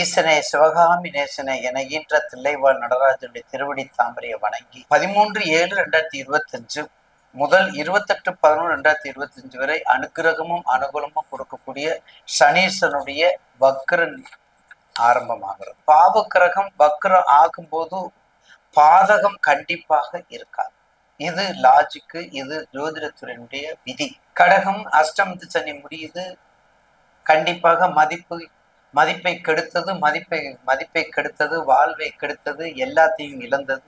ஈசனே சிவகாமி நேசனே என ஈன்ற தில்லைவாழ் நடராஜனுடைய திருவடி தாமரையை வணங்கி 13/7/2025 முதல் 28/11/2025 வரை அனுக்கிரகமும் அனுகூலமும் கொடுக்கக்கூடிய சனீசனுடைய வக்ரன் ஆரம்பமாகிறது. பாவக்கிரகம் வக்ரம் ஆகும்போது பாதகம் கண்டிப்பாக இருக்காது. இது லாஜிக்கு, இது ஜோதிடத்துறையினுடைய விதி. கடகம் அஷ்டமத்து சனி முடியுது, கண்டிப்பாக மதிப்பை கெடுத்தது, மதிப்பை கெடுத்தது, வாழ்வை கெடுத்தது, எல்லாத்தையும் இழந்தது.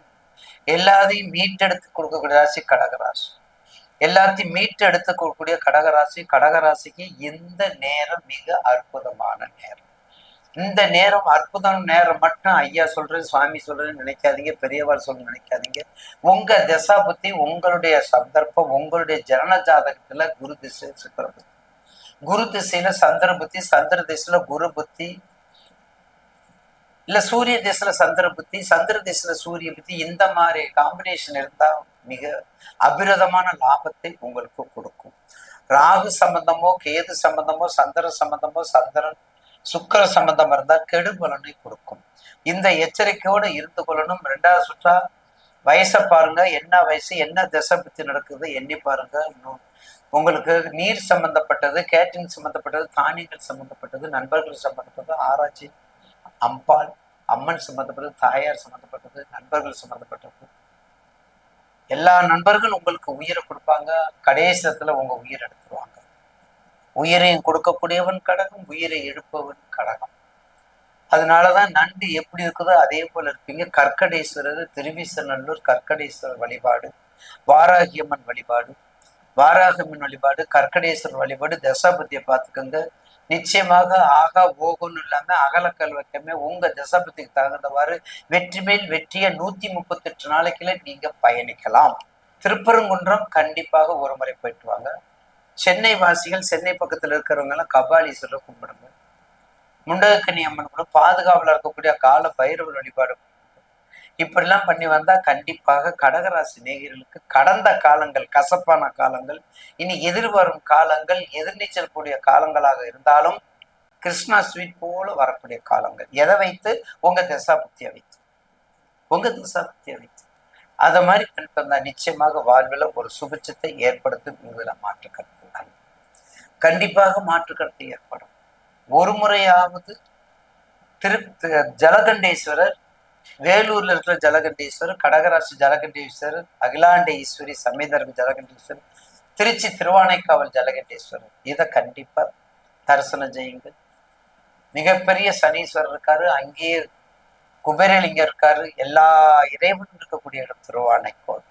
எல்லாத்தையும் மீட்டெடுத்து கொடுக்கக்கூடிய ராசி கடகராசி. எல்லாத்தையும் மீட்டெடுத்து கொடுக்கக்கூடிய கடகராசிக்கு இந்த நேரம் மிக அற்புதமான நேரம். இந்த நேரம் அற்புதம் நேரம் மட்டும் ஐயா சொல்றது, சுவாமி சொல்றதுன்னு நினைக்காதீங்க, பெரியவாள் சொல்ல நினைக்காதீங்க. உங்க திசா புத்தி, உங்களுடைய சந்தர்ப்பம், உங்களுடைய ஜனன ஜாதகத்துல குரு திசை சுக்கிர புத்தி, குரு திசையில சந்திர புத்தி, சந்திர திசையில குரு புத்தி, இல்ல சூரிய திசையில சந்திர புத்தி, சந்திர திசையில சூரிய புத்தி, இந்த மாதிரி காம்பினேஷன் இருந்தா மிக அபிரதமான லாபத்தை உங்களுக்கு கொடுக்கும். ராகு சம்பந்தமோ கேது சம்பந்தமோ சந்திர சம்பந்தமோ சந்திரன் சுக்கிர சம்பந்தம் இருந்தா கெடு பலனை கொடுக்கும். இந்த எச்சரிக்கையோடு இருந்து கொள்ளணும். 2வது சுற்றா வயசை பாருங்க, என்ன வயசு, என்ன திசை புத்தி நடக்குது எண்ணி பாருங்க. உங்களுக்கு நீர் சம்பந்தப்பட்டது, கேட்டரிங் சம்பந்தப்பட்டது, தானியங்கள் சம்பந்தப்பட்டது, நண்பர்கள் சம்பந்தப்பட்டது, ஆராய்ச்சி, அம்பாள் அம்மன் சம்பந்தப்பட்டது, தாயார் சம்பந்தப்பட்டது, நண்பர்கள் சம்பந்தப்பட்டது, எல்லா நண்பர்களும் உங்களுக்கு உயிரை கொடுப்பாங்க. கடைசத்துல உங்க உயிர் எடுத்துருவாங்க. உயிரையும் கொடுக்கக்கூடியவன் கடகம், உயிரை எடுப்பவன் கடகம். அதனாலதான் நண்டு எப்படி இருக்குதோ அதே போல இருப்பீங்க. கற்கடேஸ்வரர், திருவிசநல்லூர் கற்கடேஸ்வரர் வழிபாடு, வாராகியம்மன் வழிபாடு, கற்கடேஸ்வரர் வழிபாடு, தசாபதியை பார்த்துக்கோங்க. நிச்சயமாக ஆகா ஓகோன்னு இல்லாம அகலக்கல் வைக்கமே உங்க தசாபதிக்கு தகுந்தவாறு வெற்றி மேல் வெற்றிய 138 நாளைக்குள்ள நீங்க பயணிக்கலாம். திருப்பரங்குன்றம் கண்டிப்பாக ஒரு முறை போயிட்டு வாங்க. சென்னை வாசிகள், சென்னை பக்கத்துல இருக்கிறவங்க எல்லாம் கபாலீஸ்வரர் கும்பிடுங்க. முண்டகக்கனி அம்மன் கூட பாதுகாவலா இருக்கக்கூடிய கால பைரவர் வழிபாடு இப்படிலாம் பண்ணி வந்தா கண்டிப்பாக கடகராசி நேயர்களுக்கு கடந்த காலங்கள் கசப்பான காலங்கள், இனி எதிர்வரும் காலங்கள் எதிர்நீச்சல் கூடிய காலங்களாக இருந்தாலும் கிருஷ்ணா ஸ்வீட் போல வரக்கூடிய காலங்கள். எதை வைத்து? உங்க தசாபுத்தியை வைத்து, அதை மாதிரி பண்ணிட்டு வந்தா நிச்சயமாக வாழ்வில் ஒரு சுபிட்சத்தை ஏற்படுத்தும். மாற்று கருத்து கண்டிப்பாக மாற்று கருத்து ஏற்படும். ஒரு முறையாவது ஜலகண்டேஸ்வரர், வேலூர்ல இருக்கிற ஜலகண்டேஸ்வரர், கடகராசி ஜலகண்டேஸ்வரர், அகிலாண்ட ஈஸ்வரி சமேதர் ஜலகண்டேஸ்வரர், திருச்சி திருவானைக்காவல் ஜலகண்டேஸ்வரர், இதை கண்டிப்பா தரிசனம் செய்யுங்கள். மிகப்பெரிய சனீஸ்வரர் இருக்காரு, அங்கேயே குபேரலிங்கம் இருக்காரு. எல்லா இறைவனும் இருக்கக்கூடிய இடம் திருவானைக்கோவில்.